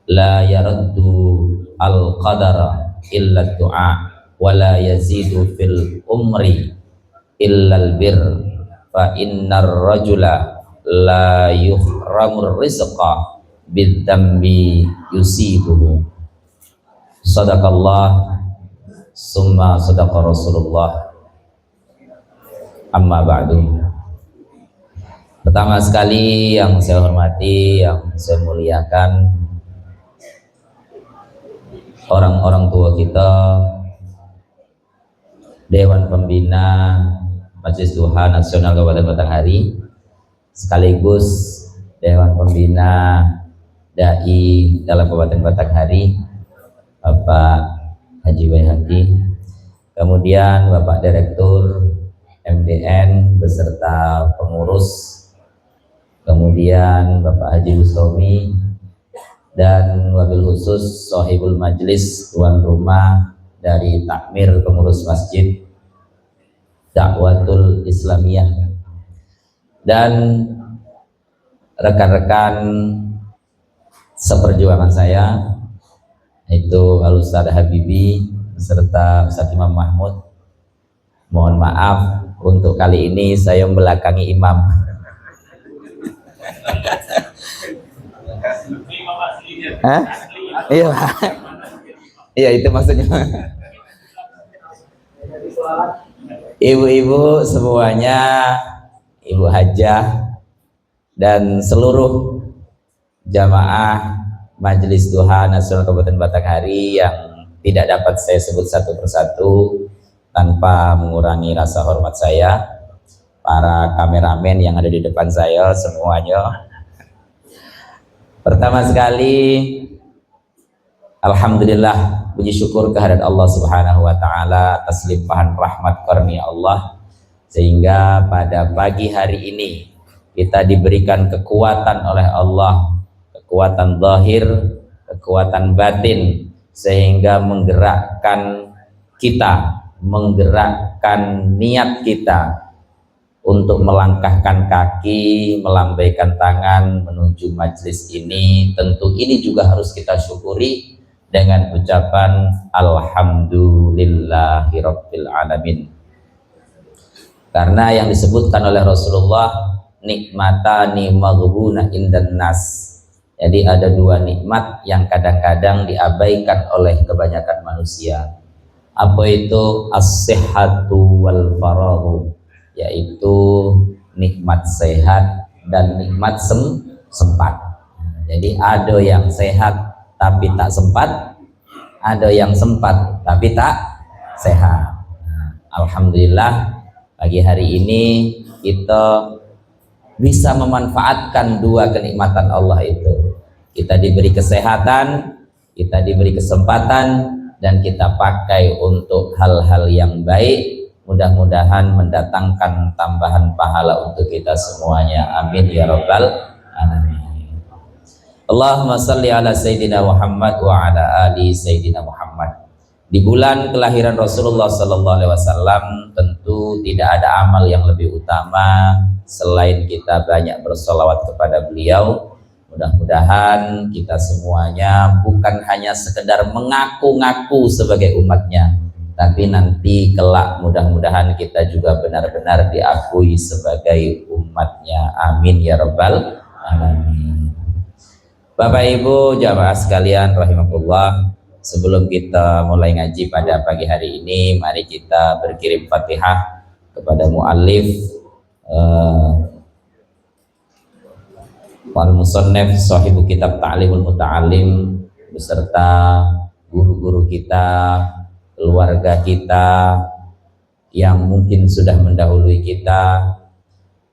la yaraddu al-qadara illa du'a wa la yazidu fil umri illa al-bir fa innar rajula la yuhramur rizqa bid-dambi yusibuhu. Sadaqallah summa sadaqa Rasulullah. Amma ba'du. Pertama sekali yang saya hormati, yang saya muliakan, orang-orang tua kita, Dewan Pembina Majelis Duha Nasional Kabupaten Batanghari, sekaligus Dewan Pembina Dai dalam Kabupaten Batanghari, Bapak Haji Baihaqi, kemudian Bapak Direktur MDN beserta pengurus, kemudian Bapak Haji Bustomi, dan wabil khusus Sohibul Majlis, tuan rumah dari takmir pengurus masjid Dakwatul Islamiyah, dan rekan-rekan seperjuangan saya, yaitu Al-Ustaz Habibi beserta Ustaz Imam Mahmud. Mohon maaf untuk kali ini saya membelakangi imam. Hah? Iya, iya itu maksudnya. Ibu-ibu semuanya, ibu hajah dan seluruh jamaah Majelis Duha Nasional Kabupaten Batanghari yang tidak dapat saya sebut satu persatu tanpa mengurangi rasa hormat saya, para kameramen yang ada di depan saya semuanya. Pertama sekali, alhamdulillah, puji syukur kehadirat Allah Subhanahu wa taala atas limpahan rahmat karunia Allah, sehingga pada pagi hari ini kita diberikan kekuatan oleh Allah, kekuatan zahir, kekuatan batin, sehingga menggerakkan kita, menggerakkan niat kita untuk melangkahkan kaki, melambaikan tangan menuju majelis ini. Tentu ini juga harus kita syukuri dengan ucapan alhamdulillahirabbil alamin. Karena yang disebutkan oleh Rasulullah, nikmatani maghbuna indan nas. Jadi ada dua nikmat yang kadang-kadang diabaikan oleh kebanyakan manusia. Apa itu? As-sihhatu wal faraghu, yaitu nikmat sehat dan nikmat sempat. Jadi ada yang sehat tapi tak sempat, ada yang sempat tapi tak sehat. Alhamdulillah pagi hari ini kita bisa memanfaatkan dua kenikmatan Allah itu. Kita diberi kesehatan, kita diberi kesempatan, dan kita pakai untuk hal-hal yang baik. Mudah-mudahan mendatangkan tambahan pahala untuk kita semuanya. Amin ya rabbal alamin. Allahumma salli ala Sayyidina Muhammad wa ala ali Sayyidina Muhammad. Di bulan kelahiran Rasulullah sallallahu alaihi wasallam tentu tidak ada amal yang lebih utama selain kita banyak bersolawat kepada beliau. Mudah-mudahan kita semuanya bukan hanya sekedar mengaku-ngaku sebagai umatnya, tapi nanti kelak mudah-mudahan kita juga benar-benar diakui sebagai umatnya. Amin ya rabbal alamin. Bapak Ibu jamaah sekalian rahimakumullah, sebelum kita mulai ngaji pada pagi hari ini, mari kita berkirim Fatihah kepada muallif wal musannaf sahibu kitab Ta'limul Muta'allim beserta guru-guru kita, keluarga kita yang mungkin sudah mendahului kita,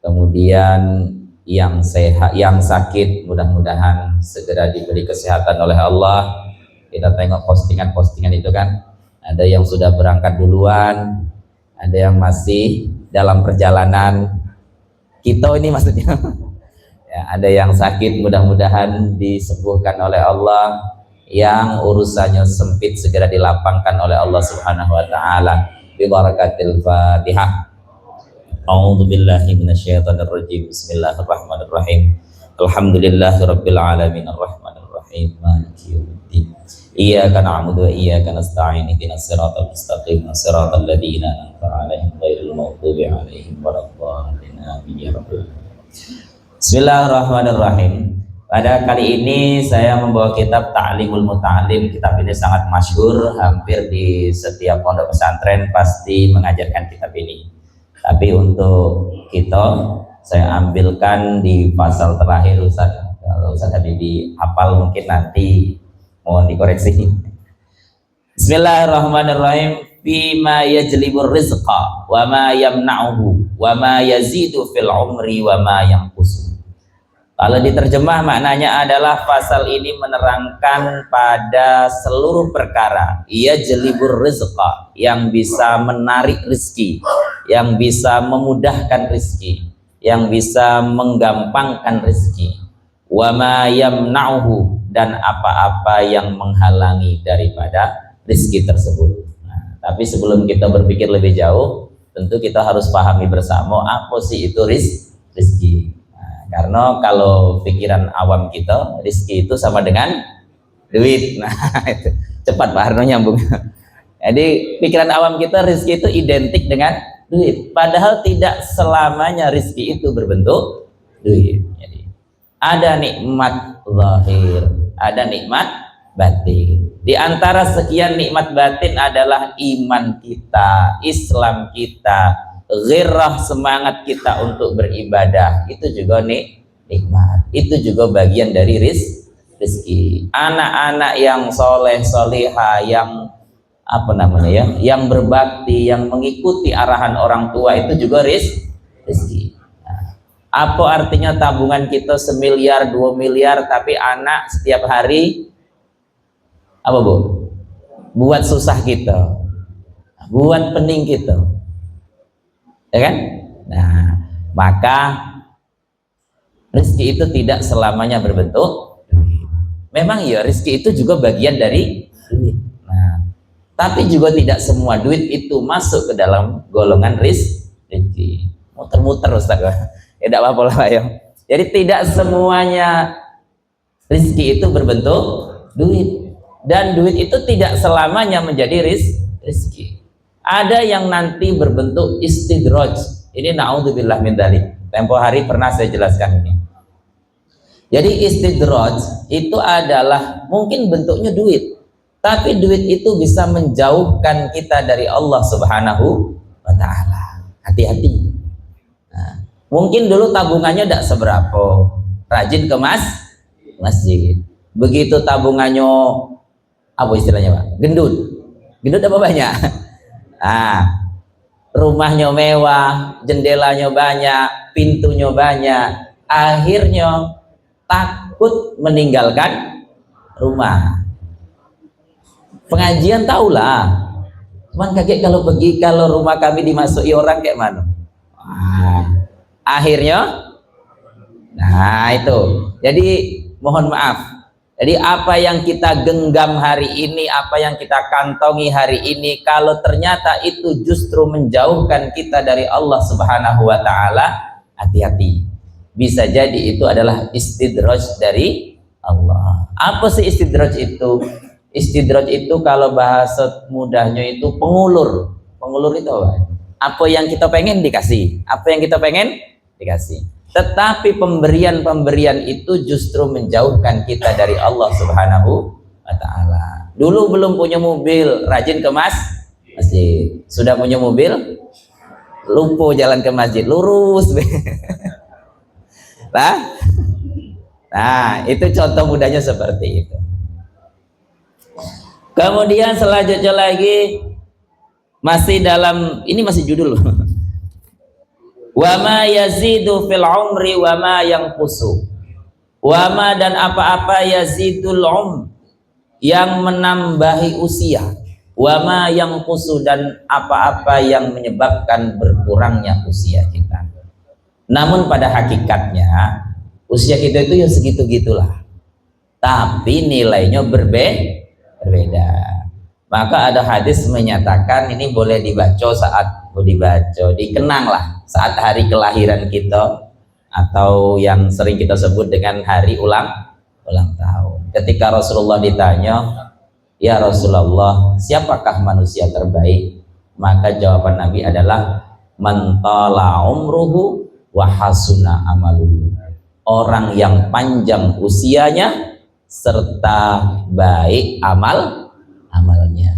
kemudian yang sehat, yang sakit mudah-mudahan segera diberi kesehatan oleh Allah. Kita tengok postingan-postingan itu kan, ada yang sudah berangkat duluan, ada yang masih dalam perjalanan. Kita ini maksudnya ya, ada yang sakit mudah-mudahan disembuhkan oleh Allah, yang urusannya sempit segera dilapangkan oleh Allah Subhanahu wa taala. Bi barakatil Fatihah. A'udzu billahi minasyaitonir rajim. Bismillahirrahmanirrahim. Alhamdulillahirabbil alamin arrahmanirrahim rahim maliki yaumiddin iyyaka na'budu wa iyyaka nasta'in ihdinas siratal mustaqim siratal ladzina an'amta 'alaihim ghairil maghdubi 'alaihim waladdallin amin ya rabbal alamin. Bismillahirrahmanirrahim. Pada kali ini saya membawa kitab Ta'limul Muta'allim. Kitab ini sangat masyhur, hampir di setiap pondok pesantren pasti mengajarkan kitab ini. Tapi untuk kita, saya ambilkan di pasal terakhir Ustaz. Kalau Ustaz Habibi hafal mungkin nanti mohon dikoreksi. Bismillahirrahmanirrahim. Fima yajlibur rizqa wa ma yamna'uhu wa ma yazidu fil umri wa ma yanqusu. Kalau diterjemah maknanya adalah pasal ini menerangkan pada seluruh perkara yajlibur rizqa, yang bisa menarik rezeki, yang bisa memudahkan rezeki, yang bisa menggampangkan rezeki, wa ma yamna'uhu, dan apa-apa yang menghalangi daripada rezeki tersebut. Tapi sebelum kita berpikir lebih jauh, tentu kita harus pahami bersama apa sih itu rezeki. Nah, karena kalau pikiran awam kita, rezeki itu sama dengan duit. Nah, itu cepat Pak Arno nyambung. Jadi pikiran awam kita rezeki itu identik dengan duit. Padahal tidak selamanya rezeki itu berbentuk duit. Jadi ada nikmat zahir, ada nikmat batin. Di antara sekian nikmat batin adalah iman kita, Islam kita, ghirah semangat kita untuk beribadah. Itu juga nikmat. Itu juga bagian dari rezeki. Anak-anak yang soleh soleha, yang apa namanya ya, yang berbakti, yang mengikuti arahan orang tua, itu juga rezeki. Nah, apa artinya tabungan kita 1 miliar, 2 miliar, tapi anak setiap hari apa Bu? Buat susah kita, buat pening kita, ya kan? Nah, maka rezeki itu tidak selamanya berbentuk duit. Memang ya rezeki itu juga bagian dari duit. Nah, tapi juga tidak semua duit itu masuk ke dalam golongan rezeki. Muter-muter Ustaz. Ya tidak apa-apa lah ya. Jadi tidak semuanya rezeki itu berbentuk duit. Dan duit itu tidak selamanya menjadi rezeki. Ada yang nanti berbentuk istidraj. Ini naudzubillah min dzalik. Tempo hari pernah saya jelaskan ini. Jadi istidraj itu adalah mungkin bentuknya duit, tapi duit itu bisa menjauhkan kita dari Allah Subhanahu wa taala. Hati-hati. Nah, mungkin dulu tabungannya tidak seberapa, rajin ke masjid. Begitu tabungannya apa istilahnya Pak? Gendut apa banyak? Nah, rumahnya mewah, jendelanya banyak, pintunya banyak, akhirnya takut meninggalkan rumah. Pengajian tahulah, cuman kaget kalau pergi, kalau rumah kami dimasuki orang kayak mana. Akhirnya, nah itu. Jadi mohon maaf. Jadi apa yang kita genggam hari ini, apa yang kita kantongi hari ini, kalau ternyata itu justru menjauhkan kita dari Allah Subhanahu wa taala, hati-hati. Bisa jadi itu adalah istidraj dari Allah. Apa sih istidraj itu? Istidraj itu kalau bahasa mudahnya itu pengulur. Pengulur itu apa? Apa yang kita pengen dikasih, apa yang kita pengen dikasih. Tetapi pemberian-pemberian itu justru menjauhkan kita dari Allah Subhanahu wa ta'ala. Dulu belum punya mobil, rajin ke masjid. Sudah punya mobil, lupa jalan ke masjid, lurus. Nah, itu contoh mudahnya seperti itu. Kemudian selanjutnya lagi, masih dalam, ini masih judul. Wa ma yazidu fil umri wa ma yanqusu. Wa ma, dan apa-apa yazidul yang menambahi usia. Wa ma yanqusu, dan apa-apa yang menyebabkan berkurangnya usia kita. Namun pada hakikatnya usia kita itu ya segitu-gitulah. Tapi nilainya berbeda. Maka ada hadis menyatakan ini boleh dibaca saat dikenanglah saat hari kelahiran kita, atau yang sering kita sebut dengan hari ulang tahun. ketika Rasulullah ditanya, ya Rasulullah, siapakah manusia terbaik? Maka jawaban Nabi adalah man tala umruhu wa hasuna amaluhu. Orang yang panjang usianya serta baik amalnya.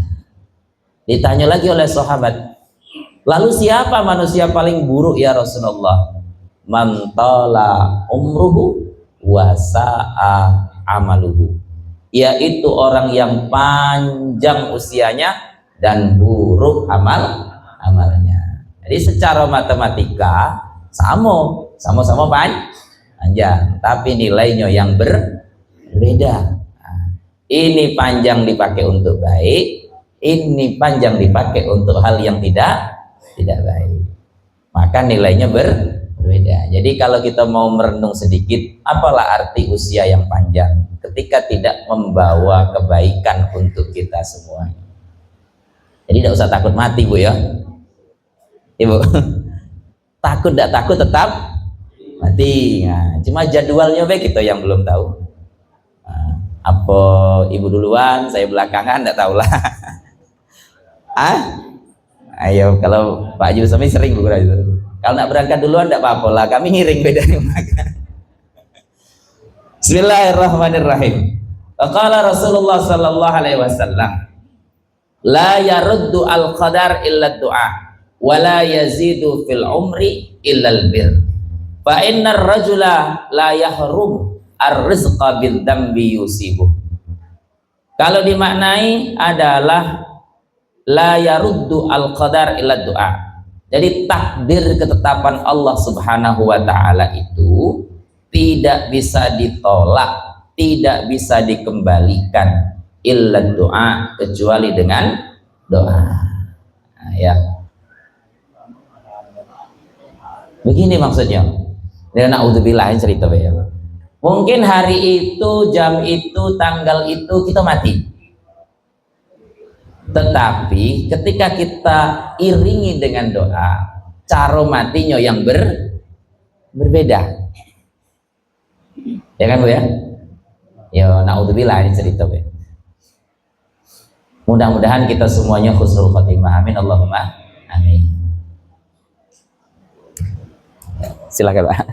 Ditanya lagi oleh sahabat, lalu siapa manusia paling buruk ya Rasulullah? Man tala umruhu wa sa'a amaluhu, yaitu orang yang panjang usianya dan buruk amalnya. Jadi secara matematika sama-sama panjang, tapi nilainya yang berbeda. Nah, ini panjang dipakai untuk baik, ini panjang dipakai untuk hal yang tidak baik, maka nilainya berbeda. Jadi kalau kita mau merenung sedikit, apalah arti usia yang panjang ketika tidak membawa kebaikan untuk kita semua. Jadi tidak usah takut mati, Bu, ya Ibu. Takut tidak takut tetap mati. Nah, cuma jadwalnya baik kita yang belum tahu. Nah, apa Ibu duluan, saya belakangan, tidak tahulah. Ayo, kalau Pak Haji Sami sering Bu itu. Kalau nak berangkat duluan tidak apa-apa lah, kami ngiring bedanya. Bismillahirrahmanirrahim. Qala Rasulullah sallallahu alaihi wasallam, la yaruddu al-qadar illa du'a wa la yazidu fil umri illa al-bir. Fa innar rajula la yahrum ar-rizqa bil dambi yusibuh. Kalau dimaknai adalah la yaruddu al-qadar illa du'a. Jadi takdir ketetapan Allah Subhanahu wa ta'ala itu tidak bisa ditolak, tidak bisa dikembalikan illa doa, kecuali dengan doa. Nah, ya. Begini maksudnya. Dan naudzubillah cerita ya. Mungkin hari itu, jam itu, tanggal itu kita mati. Tetapi ketika kita iringi dengan doa, cara matinya yang berbeda. Ya kan Bu ya? Ya naudzubillah ini cerita Bu. Mudah-mudahan kita semuanya husnul khotimah. Amin Allahumma amin. Silakan Pak.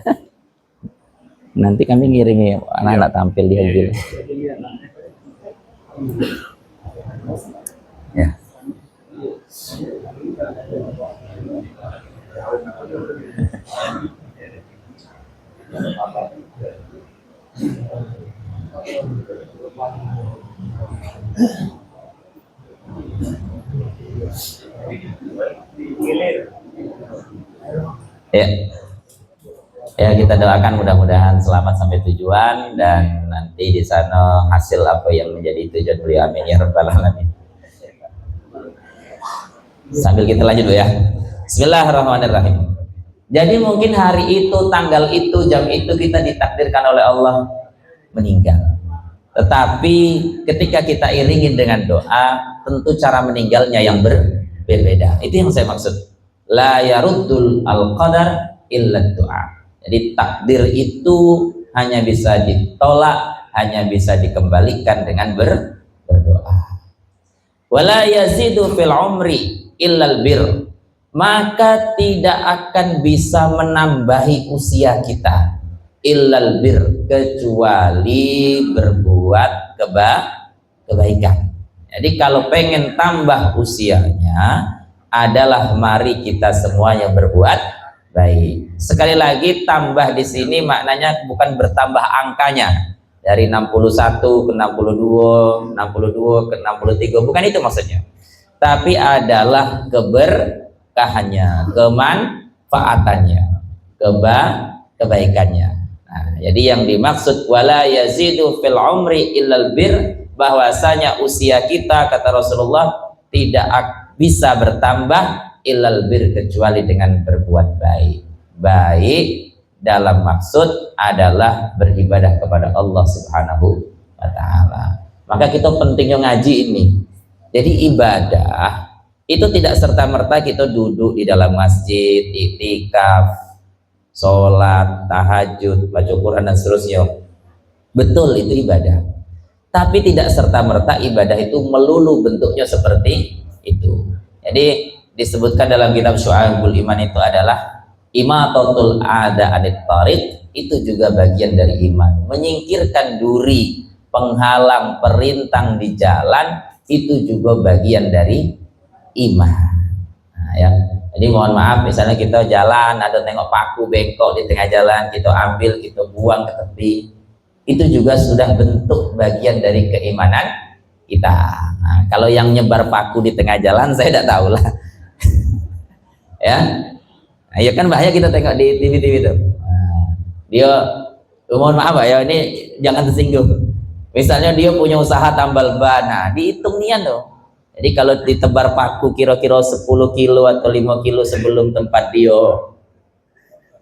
Nanti kami ngiringi anak-anak tampil di mobil. Ya. Ya, kita doakan mudah-mudahan selamat sampai tujuan dan nanti di sana hasil apa yang menjadi tujuan beliau, amin ya rabbal alamin. Sambil kita lanjut ya. Bismillahirrahmanirrahim. Jadi mungkin hari itu, tanggal itu, jam itu kita ditakdirkan oleh Allah meninggal. Tetapi ketika kita iringin dengan doa, tentu cara meninggalnya yang berbeda. Itu yang saya maksud. La yaruddul al-qadar illa doa. Jadi takdir itu hanya bisa ditolak, hanya bisa dikembalikan dengan berdoa. Wala yazidu fil umri illal bir. Maka tidak akan bisa menambahi usia kita illal bir, kecuali berbuat kebaikan. Jadi kalau pengen tambah usianya adalah mari kita semuanya berbuat baik. Sekali lagi tambah di sini maknanya bukan bertambah angkanya dari 61 ke 62, 62 ke 63, bukan itu maksudnya. Tapi adalah keberkahannya, kemanfaatannya, kebaikannya. Nah, jadi yang dimaksud wala yazidu fil umri illal bir, bahwasanya usia kita kata Rasulullah tidak bisa bertambah illal bir, kecuali dengan berbuat baik. Baik dalam maksud adalah beribadah kepada Allah Subhanahu wa ta'ala. Maka kita pentingnya ngaji ini. Jadi ibadah itu tidak serta-merta kita duduk di dalam masjid, iktikaf, sholat, tahajud, baca Quran dan seterusnya. Betul, itu ibadah. tapi tidak serta-merta ibadah itu melulu bentuknya seperti itu. Jadi disebutkan dalam kitab Syu'abul Iman itu adalah imatatul ada anit tariq, itu juga bagian dari iman. Menyingkirkan duri, penghalang, perintang di jalan, itu juga bagian dari iman. Nah, ya. Jadi mohon maaf, misalnya kita jalan, ada tengok paku bengkok di tengah jalan, kita ambil, kita buang ke tepi, itu juga sudah bentuk bagian dari keimanan kita. Nah, kalau yang nyebar paku di tengah jalan, saya tidak tahu lah. Ya, nah, ya kan bahaya kita tengok di TV-TV itu. Nah, dia, mohon maaf ya, ini jangan tersinggung. Misalnya dia punya usaha tambal ban, nah dihitung nian tuh. Jadi kalau ditebar paku kira-kira 10 kilo atau 5 kilo sebelum tempat dia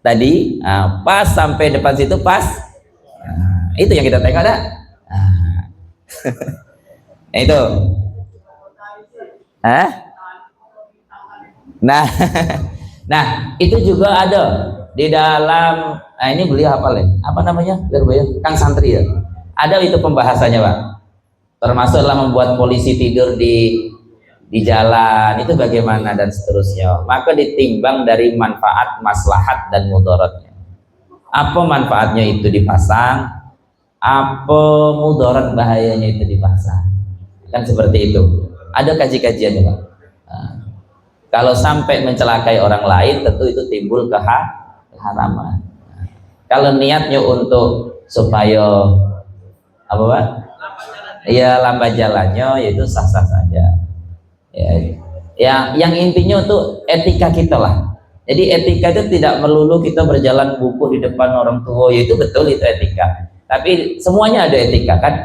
tadi, nah, pas sampai depan situ pas. Nah, itu yang kita tengok ada. Nah, itu. Hah? Nah, nah itu juga ada di dalam. Nah ini beliau hafal ya. Apa namanya? Kang Santri ya. Ada itu pembahasannya Pak. Termasuklah membuat polisi tidur di jalan itu bagaimana dan seterusnya. Maka ditimbang dari manfaat, maslahat dan mudaratnya. Apa manfaatnya itu dipasang, apa mudarat bahayanya itu dipasang, kan seperti itu. Ada kaji-kajiannya Pak. Nah, kalau sampai mencelakai orang lain tentu itu timbul keharaman. Nah, kalau niatnya untuk supaya apa Pak? Ya lambat jalannya, yaitu sah-sah saja. Ya, yang intinya tuh etika kita lah. Jadi etika itu tidak melulu kita berjalan buku di depan orang tua, yaitu betul itu etika. Tapi semuanya ada etika kan.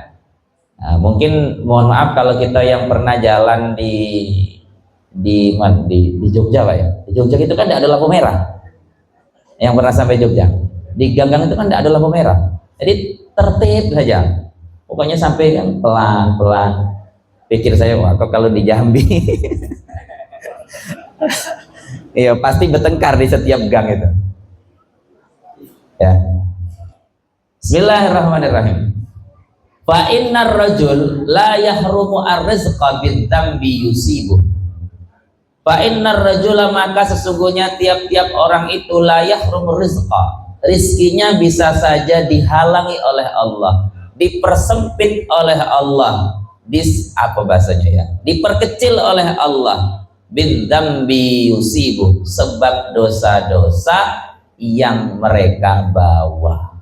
Nah, mungkin mohon maaf kalau kita yang pernah jalan di Jogja Pak ya. Di Jogja itu kan tidak ada lampu merah. Yang pernah sampai Jogja, di gang-gang itu kan tidak ada lampu merah. Jadi tertib saja. Pokoknya sampai kan pelan-pelan. Pikir saya, wah kok kalau di Jambi iya pasti bertengkar di setiap gang itu ya. Bismillahirrahmanirrahim. Fa innar rajul la yahrumu ar-rizqa bid-dambi yusibu. Fa innar rajula, maka sesungguhnya tiap-tiap orang itu la yahrumu rizqa, rizkinya bisa saja dihalangi oleh Allah, dipersempit oleh Allah, apa bahasanya ya, diperkecil oleh Allah, bidzambi yusibu, sebab dosa-dosa yang mereka bawa.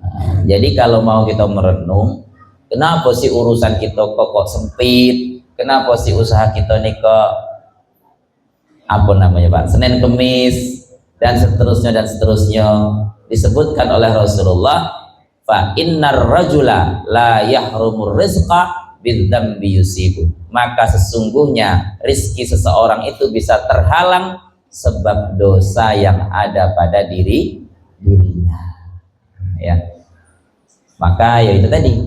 Nah, jadi kalau mau kita merenung, kenapa sih urusan kita kok sempit, kenapa sih usaha kita nih kok apa namanya Pak, Senin Kemis dan seterusnya disebutkan oleh Rasulullah, fa innar rajula la yahrumur rizqa bidzambi yusibu, maka sesungguhnya rizki seseorang itu bisa terhalang sebab dosa yang ada pada dirinya ya. Maka ya itu tadi,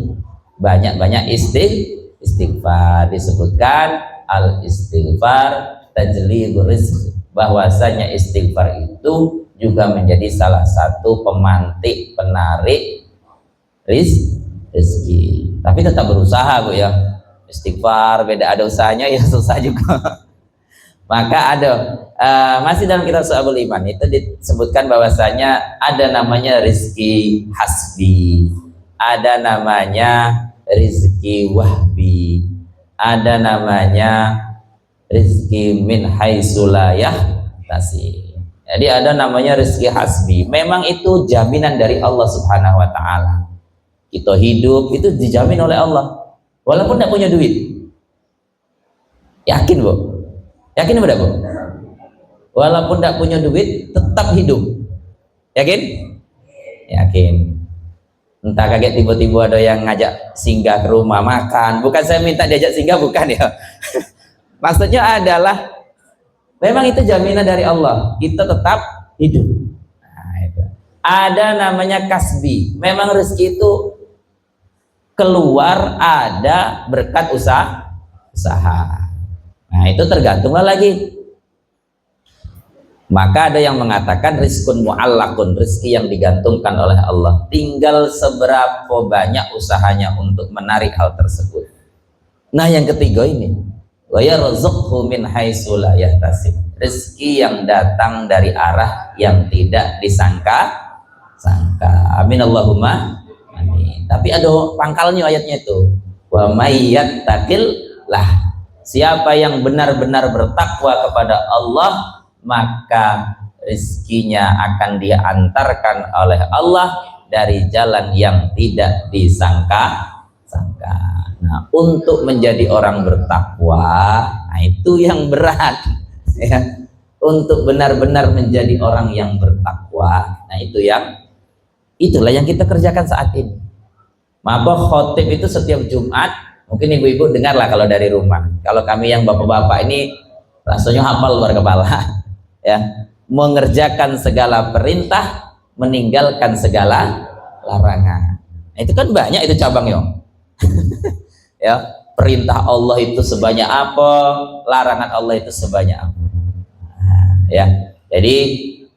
banyak-banyak istighfar. Disebutkan al istighfar tajlibur rizq, bahwasanya istighfar itu juga menjadi salah satu pemantik penarik rezeki. Tapi tetap berusaha Bu ya. Istighfar beda, ada usahanya ya susah juga. Maka ada masih dalam kitab Syu'abul Iman itu disebutkan bahwasanya ada namanya rizki hasbi, ada namanya rizki wahbi, ada namanya rizki min haitsu la yahtasib. Jadi ada namanya rizki hasbi, memang itu jaminan dari Allah Subhanahu wa taala. Kita hidup itu dijamin oleh Allah walaupun tidak punya duit. Yakin Bu? Yakin tidak Bu? Walaupun tidak punya duit tetap hidup. Yakin? Yakin. Entah kaget tiba-tiba ada yang ngajak singgah ke rumah makan, bukan saya minta diajak singgah, bukan ya. Maksudnya adalah memang itu jaminan dari Allah, kita tetap hidup. Nah, itu. Ada namanya kasbi, memang rezeki itu keluar ada berkat usaha. Nah itu tergantunglah lagi Maka ada yang mengatakan rizkun mu'allakun, rezeki yang digantungkan oleh Allah, tinggal seberapa banyak usahanya untuk menarik hal tersebut. Nah yang ketiga ini, wa yarzuqhu min haitsu la yahtasib, rezeki yang datang dari arah yang tidak disangka-sangka. Amin Allahumma amin. Tapi ada pangkalnya ayatnya itu, wa may yattaqillah, siapa yang benar-benar bertakwa kepada Allah, maka rezekinya akan diantarkan oleh Allah dari jalan yang tidak disangka-sangka. Nah, untuk menjadi orang bertakwa, nah itu yang berat, ya. Untuk benar-benar menjadi orang yang bertakwa, nah itulah yang kita kerjakan saat ini. Maka khotib itu setiap Jumat, mungkin ibu-ibu dengarlah kalau dari rumah. Kalau kami yang bapak-bapak ini rasanya hafal luar kepala. Ya, mengerjakan segala perintah, meninggalkan segala larangan. Nah, itu kan banyak itu cabangnya. Ya, perintah Allah itu sebanyak apa, larangan Allah itu sebanyak apa. Ya, jadi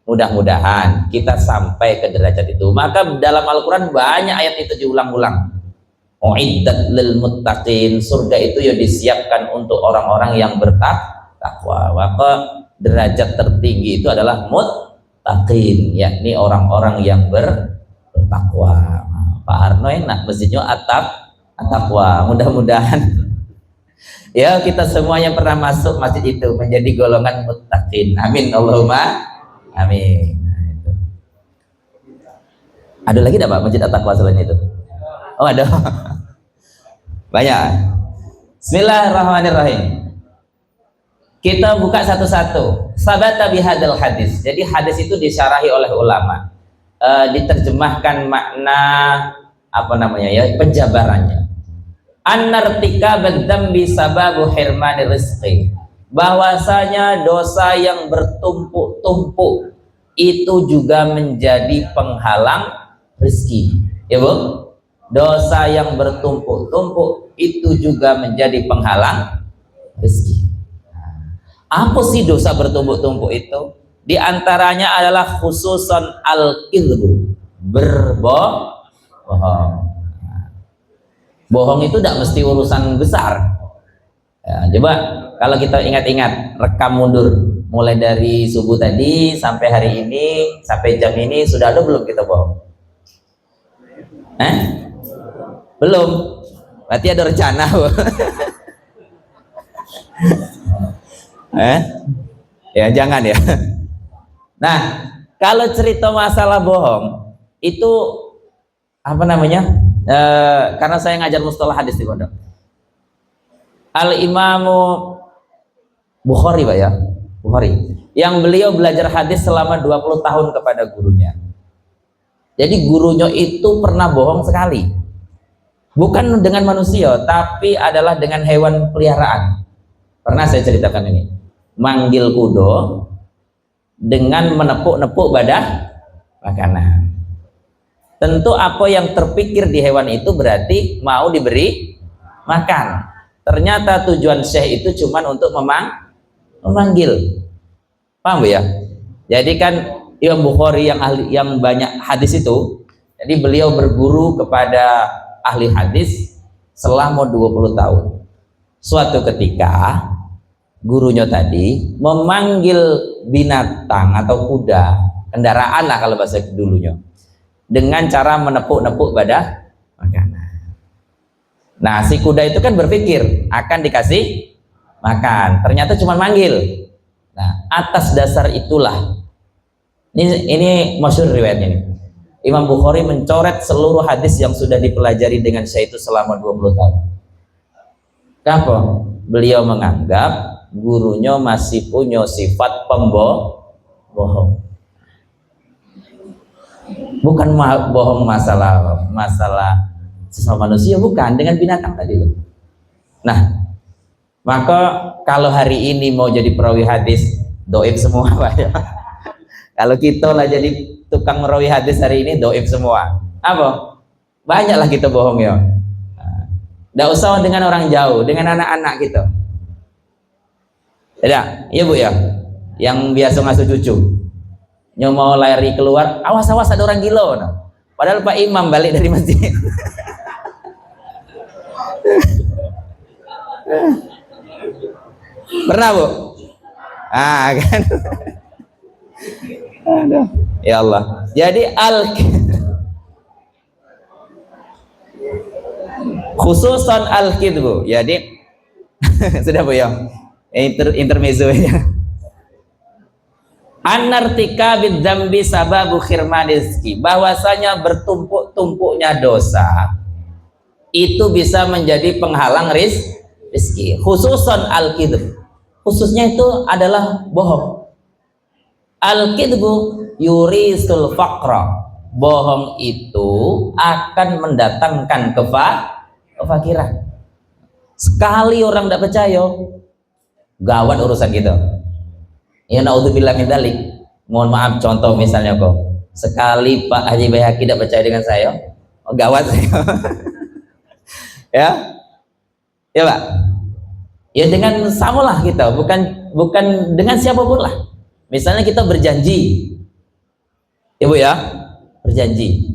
mudah-mudahan kita sampai ke derajat itu. Maka dalam Al-Quran banyak ayat itu diulang-ulang. Uiddat lil muttaqin, surga itu ya disiapkan untuk orang-orang yang bertakwa. Maka derajat tertinggi itu adalah muttaqin, yakni orang-orang yang bertakwa. Pak Harno enak masjidnya at-taqwa. Mudah-mudahan ya kita semuanya pernah masuk masjid itu menjadi golongan muttaqin. Amin Allahumma amin. Nah, itu. Ada lagi enggak Pak masjid at-taqwa selain itu? Oh ada. Banyak. Bismillahirrahmanirrahim. Kita buka satu-satu. Sabata bihadal hadis. Jadi hadis itu disyarahi oleh ulama, diterjemahkan makna apa namanya ya, penjabarannya. An-nartika badzambi sababu hirmani rizqi, bahwasanya dosa yang bertumpuk-tumpuk itu juga menjadi penghalang rezeki. Ya Bu, dosa yang bertumpuk-tumpuk itu juga menjadi penghalang rezeki. Apa sih dosa bertumpuk-tumpuk itu? Di antaranya adalah khususan al-kidbu, berbohong. Bohong itu tidak mesti urusan besar. Ya, coba kalau kita ingat-ingat, rekam mundur mulai dari subuh tadi sampai hari ini, sampai jam ini, sudah ada belum kita bohong? Belum. Berarti ada rencana. Ya jangan ya. Nah, kalau cerita masalah bohong itu apa namanya? Karena saya ngajar mustalah hadis di pondok. Al-Imamu Bukhari Pak ya, Bukhari, yang beliau belajar hadis selama 20 tahun kepada gurunya. Jadi gurunya itu pernah bohong sekali. Bukan dengan manusia, tapi adalah dengan hewan peliharaan. Pernah saya ceritakan ini. Manggil kudo dengan menepuk-nepuk badah makanan. Tentu apa yang terpikir di hewan itu berarti mau diberi makan. Ternyata tujuan syekh itu cuma untuk memanggil. Paham Bu ya? Jadi kan Imam Bukhari yang banyak hadis itu, jadi beliau berguru kepada ahli hadis selama 20 tahun. Suatu ketika gurunya tadi memanggil binatang atau kuda, kendaraan lah kalau bahasa dulunya, dengan cara menepuk-nepuk badah makanan. Nah si kuda itu kan berpikir akan dikasih makan, ternyata cuma manggil. Nah atas dasar itulah, ini masyhur riwayatnya nih, Imam Bukhari mencoret seluruh hadis yang sudah dipelajari dengan syekh itu selama 20 tahun. Kenapa? Beliau menganggap gurunya masih punya sifat pembohong. Bukan bohong masalah sesama manusia, bukan, dengan binatang tadi loh. Nah, maka kalau hari ini mau jadi perawi hadis, doib semua Pak ya. Kalau kita lah jadi tukang merawi hadis hari ini, doib semua. Apa? Banyaklah kita bohong ya. Nggak usah dengan orang jauh, dengan anak-anak kita. Ya, iya Bu ya. yang biasa ngasuh cucu, yang mau lari keluar, awas awas ada orang gila, nah. Padahal Pak Imam balik dari masjid. Pernah Bu? Ah kan? Aduh. Ya Allah. Jadi khususan al-kidbu. Jadi sudah Bu ya. Intermezzo ya. Anartika bidzambi sababu khirman rizki. Bahwasanya bertumpuk-tumpuknya dosa itu bisa menjadi penghalang rizki. Khususan al-kidb. Khususnya itu adalah bohong. Al-kidbu yurisul faqra. Bohong itu akan mendatangkan kefakiran. Sekali orang tidak percaya, gawat urusan kita. Ya naudzubillah min dzalik. Mohon maaf, contoh misalnya kok. Sekali Pak Haji Baihaqi tidak percaya dengan saya, oh, gawat saya. Ya. Ya Pak. Ya dengan samalah kita, bukan dengan siapapun lah. Misalnya kita berjanji. Ya Bu ya, berjanji.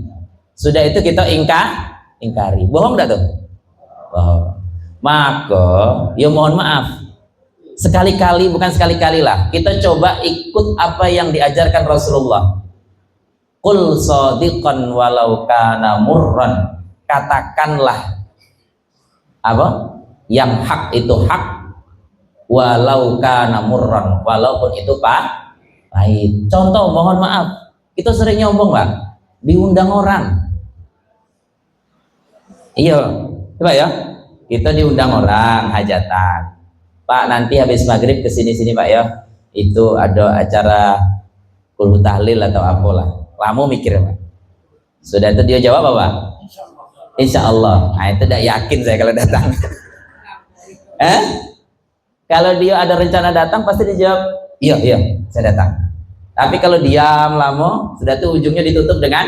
Sudah itu kita ingkari. Bohong enggak tuh? Bohong. Maka ya mohon maaf. Sekali-kali, bukan sekali-kali lah, kita coba ikut apa yang diajarkan Rasulullah. Qul shadiqan walau kana murran. Katakanlah apa? Yang hak itu hak, walau kana murran, walaupun itu pahit. Contoh, mohon maaf, kita sering nyombong Pak, diundang orang. Iya, coba ya, kita diundang orang hajatan. Pak nanti habis maghrib kesini-sini Pak ya, itu ada acara kulhu tahlil atau apalah. Lama mikir Pak. Sudah itu dia jawab apa? Insya Allah. Nah itu tidak yakin saya kalau datang. Kalau dia ada rencana datang pasti dijawab iya saya datang. Tapi kalau diam lama, sudah itu ujungnya ditutup dengan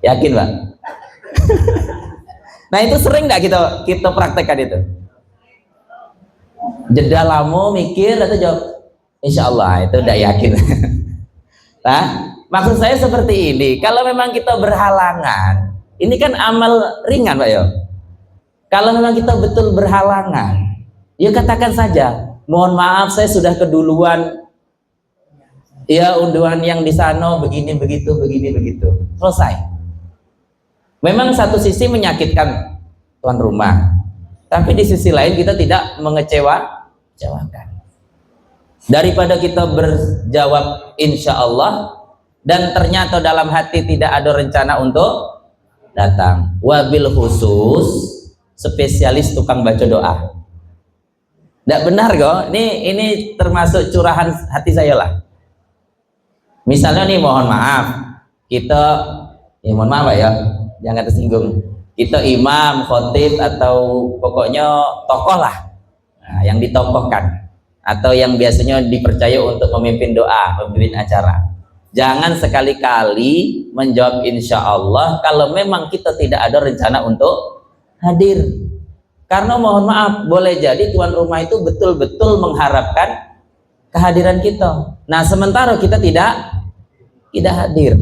yakin Pak. Nah itu sering nggak kita praktekkan itu? Jeda lama mikir atau jawab insya Allah, itu udah yakin. Nah maksud saya seperti ini, kalau memang kita berhalangan, ini kan amal ringan Pak ya. Kalau memang kita betul berhalangan, ya katakan saja mohon maaf saya sudah keduluan ya, unduhan yang di sana begini begitu selesai. Memang satu sisi menyakitkan tuan rumah, tapi di sisi lain kita tidak mengecewakan. Daripada kita berjawab insya Allah dan ternyata dalam hati tidak ada rencana untuk datang. Wabil khusus spesialis tukang baca doa. Tidak benar kok. Ini termasuk curahan hati saya lah. Misalnya nih mohon maaf, kita mohon maaf ya, jangan tersinggung. Kita imam, khotib atau pokoknya tokoh lah. Nah, yang ditokohkan atau yang biasanya dipercaya untuk memimpin doa, memimpin acara. Jangan sekali-kali menjawab insya Allah kalau memang kita tidak ada rencana untuk hadir. Karena mohon maaf, boleh jadi tuan rumah itu betul-betul mengharapkan kehadiran kita. Nah sementara kita tidak hadir.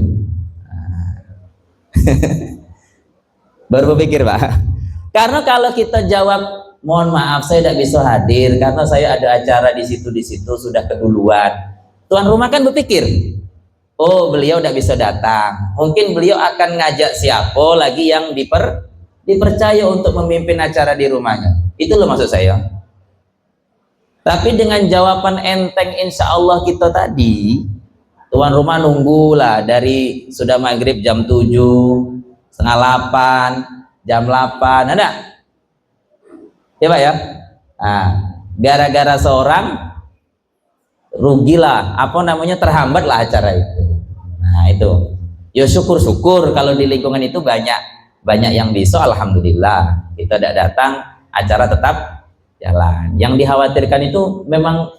Baru berpikir Pak. Karena kalau kita jawab mohon maaf saya tidak bisa hadir karena saya ada acara di situ sudah keduluan. Tuan rumah kan berpikir, oh beliau tidak bisa datang. Mungkin beliau akan ngajak siapa lagi yang dipercaya untuk memimpin acara di rumahnya. Itu loh maksud saya. Tapi dengan jawaban enteng insya Allah kita tadi, tuan rumah nunggulah dari sudah maghrib jam 7, setengah 8, jam 8, ada? Ya Pak ya? Nah, gara-gara seorang rugilah, terhambatlah acara itu. Nah itu, ya syukur-syukur kalau di lingkungan itu banyak yang bisa, alhamdulillah. Kita tidak datang, acara tetap jalan. Yang dikhawatirkan itu memang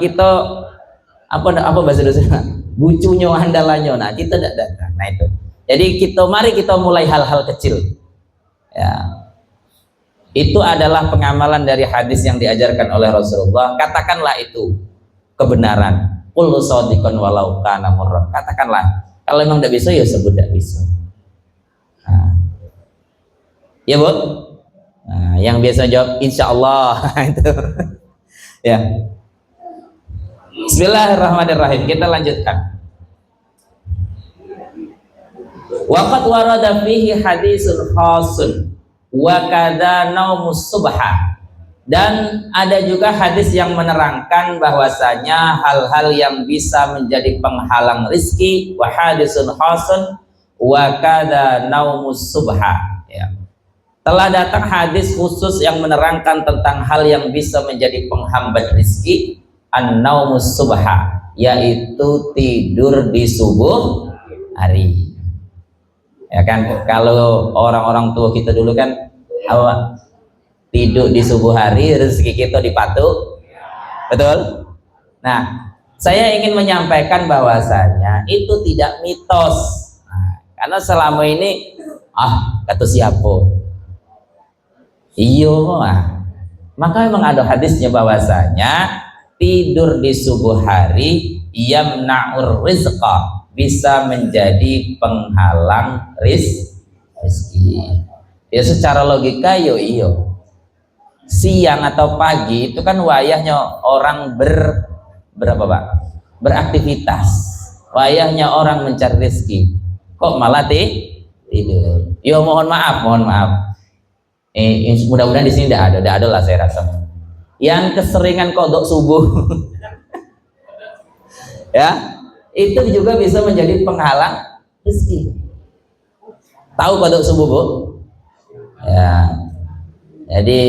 kita bahasa Indonesia bucunya andalannya. Nah kita tidak datang. Nah itu. Jadi mari kita mulai hal-hal kecil. Ya. itu adalah pengamalan dari hadis yang diajarkan oleh Rasulullah. Katakanlah itu kebenaran. Qul shadiqan walau kana murran. Katakanlah, kalau memang tidak bisa ya sebut tidak bisa. Nah. Ya Bu? Nah, yang biasa jawab insya Allah itu. Ya. Bismillahirrahmanirrahim. Kita lanjutkan. Waqad warada fihi hadisun khasun wa kadza naumus subha. Dan ada juga hadis yang menerangkan bahwasanya hal-hal yang bisa menjadi penghalang rizki, wa hadisun khasun wa kadza naumus subha, ya. Telah datang hadis khusus yang menerangkan tentang hal yang bisa menjadi penghambat rizki, an-naumus subha, yaitu tidur di subuh hari. Ya kan, kalau orang-orang tua kita dulu kan tidur di subuh hari, rezeki kita dipatuk, betul? Nah, saya ingin menyampaikan bahwasanya itu tidak mitos. Nah, karena selama ini kata siapa? Iyo, maka memang ada hadisnya bahwasanya tidur di subuh hari yamna'ur rizqa, bisa menjadi penghalang rizki. Ya secara logika iyo. Siang atau pagi itu kan wayahnya orang berapa Pak? Beraktivitas. Wayahnya orang mencari rezeki. Kok malah tidur? Yo mohon maaf. Mudah-mudahan di sini tidak ada lah saya rasa. Yang keseringan kodok subuh, ya itu juga bisa menjadi penghalang rezeki. Tahu kodok subuh Bu? Ya. Jadi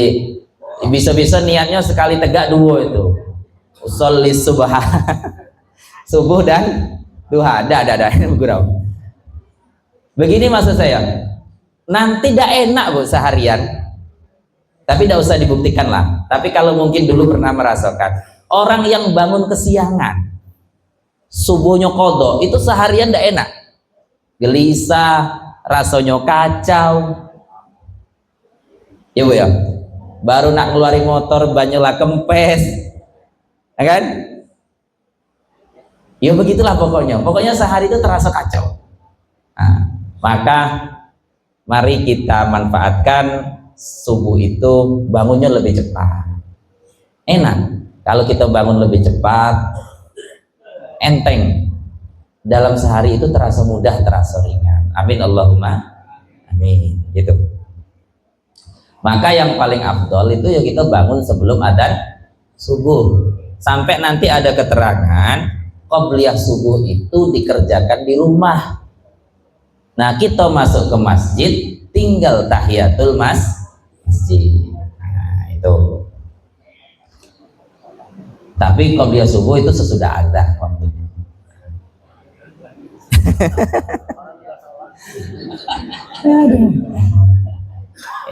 bisa-bisa niatnya sekali tegak dua itu. Usolli subha. Subuh dan duha. Ada gurau. Begini maksud saya. Nanti tidak enak Bu seharian. Tapi tidak usah dibuktikan lah. Tapi kalau mungkin dulu pernah merasakan orang yang bangun kesiangan, subuhnya kodok, itu seharian tidak enak. Gelisah, rasanya kacau. Ya Bu ya. Baru nak ngeluarin motor banyolah kempes, ya kan? Ya begitulah pokoknya sehari itu terasa kacau. Nah, maka mari kita manfaatkan subuh itu bangunnya lebih cepat. Enak kalau kita bangun lebih cepat, enteng. Dalam sehari itu terasa mudah, terasa ringan. Amin Allahumma amin. Gitu. Maka yang paling afdol itu ya kita bangun sebelum adzan subuh. Sampai nanti ada keterangan qobliyah subuh itu dikerjakan di rumah. Nah, kita masuk ke masjid tinggal tahiyatul masjid. Nah, itu. Tapi qobliyah subuh itu sesudah adzan.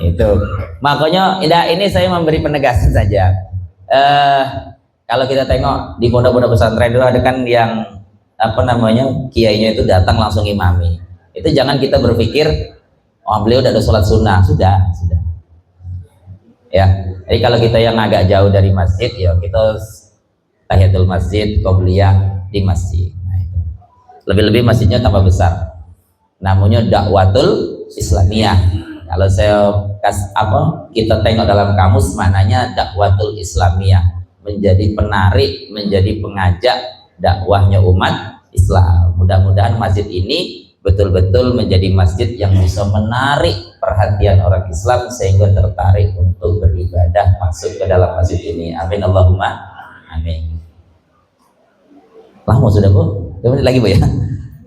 Itu makanya ini saya memberi penegasan saja. Kalau kita tengok di pondok-pondok pesantren dulu ada kan yang kiainya itu datang langsung imami. Itu jangan kita berpikir beliau udah ada sholat sunnah, sudah. Ya, jadi kalau kita yang agak jauh dari masjid ya kita tahiyatul masjid, qobliyah di masjid. Nah, itu. Lebih-lebih masjidnya tambah besar. Namanya dakwatul islamiyah. Kalau kita tengok dalam kamus maknanya dakwatul islamiyah, menjadi penarik, menjadi pengajak dakwahnya umat Islam. Mudah-mudahan masjid ini betul-betul menjadi masjid yang bisa menarik perhatian orang Islam sehingga tertarik untuk beribadah masuk ke dalam masjid ini. Amin Allahumma amin. Lama sudah Bu? 2 menit lagi Bu ya.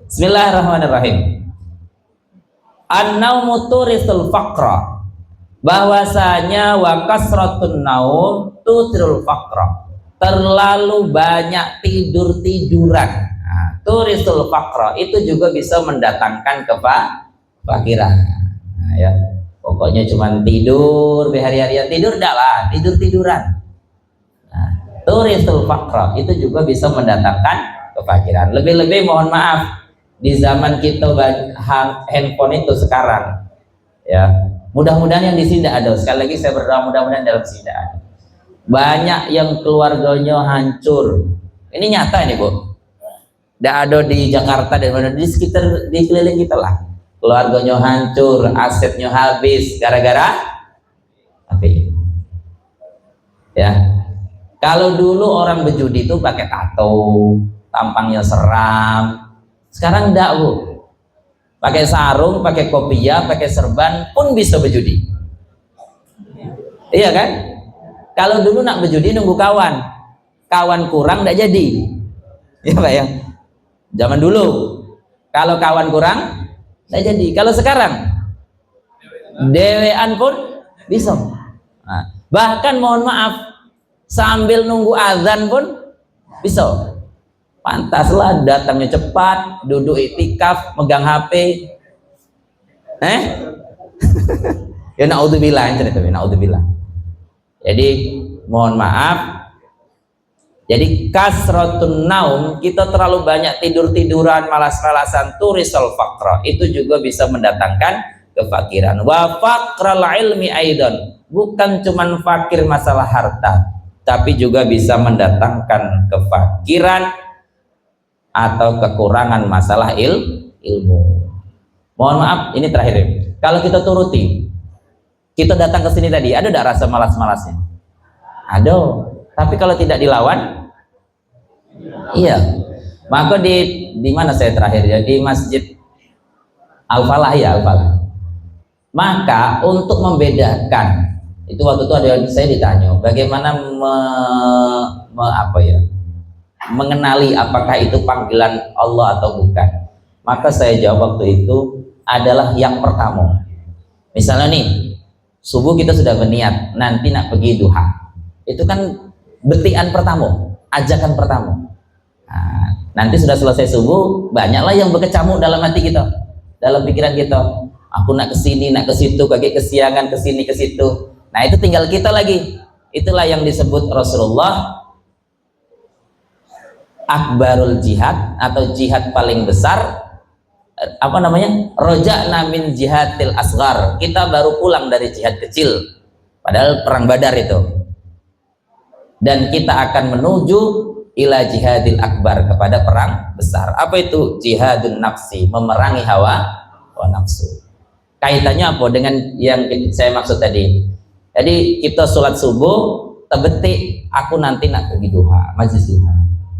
Bismillahirrahmanirrahim. An-naumu turisul faqra, bahwasanya wa kasratun naum tutirul faqra, terlalu banyak tiduran. Nah, turisul faqra itu juga bisa mendatangkan kefakiran. Nah, ya pokoknya cuman tidur berhari-harian, tidur enggak lah, tiduran. Nah, turisul faqra itu juga bisa mendatangkan kefakiran. Lebih-lebih mohon maaf di zaman kita handphone itu sekarang, ya Mudah-mudahan yang di sini tidak ada. Sekali lagi saya berdoa mudah-mudahan dalam sini tidak ada. Banyak yang keluarganya hancur. Ini nyata ini, Bu. Tidak ada di Jakarta dan mana di sekitar di keliling kita lah. Keluarganya hancur, asetnya habis gara-gara apa? Ya. Kalau dulu orang berjudi itu pakai tato, tampangnya seram. Sekarang enggak, Bu. Pakai sarung, pakai kopiah, pakai serban pun bisa berjudi. Iya kan? Kalau dulu nak berjudi nunggu kawan. Kawan kurang enggak jadi. Iya, Pak ya. Zaman dulu kalau kawan kurang enggak jadi. Kalau sekarang dewean pun bisa. Nah, bahkan mohon maaf sambil nunggu azan pun bisa. Pantaslah datangnya cepat, duduk iktikaf, megang HP. Ya naudzubillah, naudzubillah. Jadi mohon maaf. Jadi kasratun naum, kita terlalu banyak tidur-tiduran, malas-malasan, turisal faqra, itu juga bisa mendatangkan kefakiran. Wa faqral ilmi aidan, bukan cuman fakir masalah harta, tapi juga bisa mendatangkan kefakiran atau kekurangan masalah ilmu. Mohon maaf, ini terakhir. Kalau kita turuti, kita datang ke sini tadi, ada tidak rasa malas-malasnya? Ada. Tapi kalau tidak dilawan, iya. Maka di mana saya terakhir ya, di Masjid Al-Falah ya, Al-Falah. Maka untuk membedakan, itu waktu itu ada saya ditanya, bagaimana mengenali apakah itu panggilan Allah atau bukan. Maka saya jawab waktu itu adalah yang pertama. Misalnya nih, subuh kita sudah berniat nanti nak pergi duha, itu kan betian pertama, ajakan pertama. Nah, nanti sudah selesai subuh, banyaklah yang berkecamuk dalam hati kita, dalam pikiran kita. Aku nak ke sini, nak ke situ, kaki kesiangan, ke sini ke situ. Nah, itu tinggal kita lagi. Itulah yang disebut Rasulullah akbarul jihad atau jihad paling besar. Apa namanya? Roja'na min jihadil asghar. Kita baru pulang dari jihad kecil, padahal perang Badar itu. Dan kita akan menuju ila jihadil akbar, kepada perang besar. Apa itu? Jihadun nafsi, memerangi hawa nafsu. Kaitannya apa dengan yang saya maksud tadi? Jadi kita sholat subuh, tebetik aku nanti nak pergi duha, majlis duha.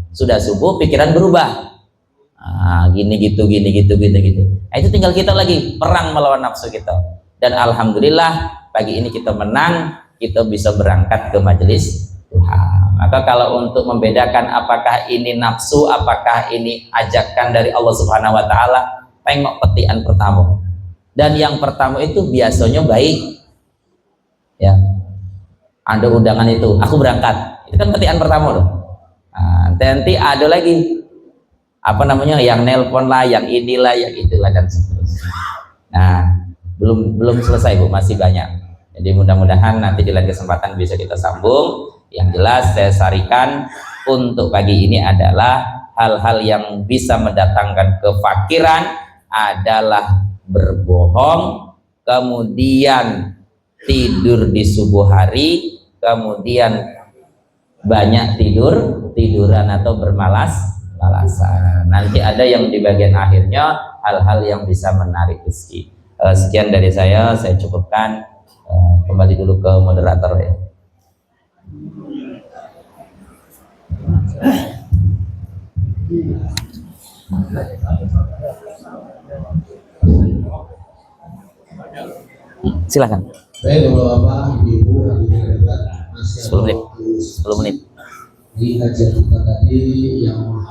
Sudah subuh, pikiran berubah. Gini gitu. Nah, itu tinggal kita lagi perang melawan nafsu kita. Dan alhamdulillah pagi ini kita menang, kita bisa berangkat ke majelis duha. Maka kalau untuk membedakan apakah ini nafsu, apakah ini ajakan dari Allah Subhanahu wa taala, tengok petian pertama. Dan yang pertama itu biasanya baik. Ya. Ada undangan itu, aku berangkat. Itu kan petian pertama loh. Nanti ada lagi apa namanya, yang nelpon lah, yang inilah, yang itulah, dan seterusnya. Nah, belum selesai, Bu, masih banyak. Jadi mudah-mudahan nanti di lain kesempatan bisa kita sambung. Yang jelas saya sarikan untuk pagi ini adalah hal-hal yang bisa mendatangkan kefakiran adalah berbohong, kemudian tidur di subuh hari, kemudian banyak tiduran atau bermalas-malasan. Nanti ada yang di bagian akhirnya hal-hal yang bisa menarik rezeki. Sekian dari saya cukupkan. Kembali dulu ke moderator ya. Silakan. Baik, Bapak, Ibu, hadirin 10 menit. di kajian kita tadi yang